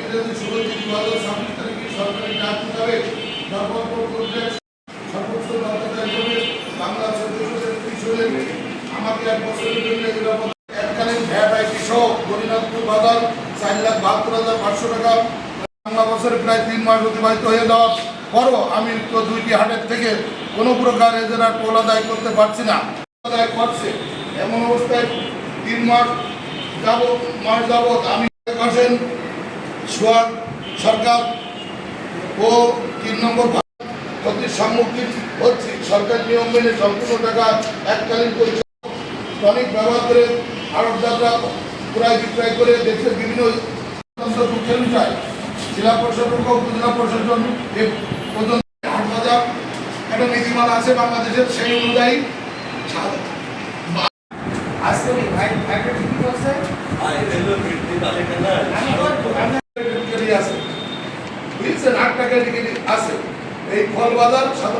ইংরেজি 16/2026 তারিখে সরকারি ডাক মোতাবেক দরপত্র করতে সর্বোচ্চ দরদাতা হিসেবে বাংলা 1433 সালে আমাকে 1 বছরের জন্য নিরাপদ এককালীন ভ্যাট আইটি সহ গরিনাথপুর বাজার 4,72,500 টাকা। বাংলা বছরে প্রায় 3 মাস অতিবাহিত হয়ে যাওয়ার পরও আমি তো 2টি হাটের থেকে কোনো প্রকার এদের আর টোল আদায় করতে পারছি না। আদায় করছে এমন অবস্থায় 3 মাস যাবৎ আমি করছেন সোয়ার সরকার ও 3 নম্বর ক্ষতির সম্মুখীন হচ্ছে। সরকার নিয়ম মেনে সম্পূর্ণ টাকা এককালীন পরিষেবা টনিক ব্যবহার করে আড়তদাররা ক্রয় বিক্রয় করে দেশের বিভিন্ন দুঃখের বিষয় জেলা প্রশাসন ও উপজেলা প্রশাসন এ পর্যন্ত হাট বাজার একটা নীতিমালা আছে বাংলাদেশের, সেই অনুযায়ী আজকে ভাই ভাইটা কি করছে আছে বুঝছেন 8 টাকা টিকিট আছে। এই ফল বাজার 7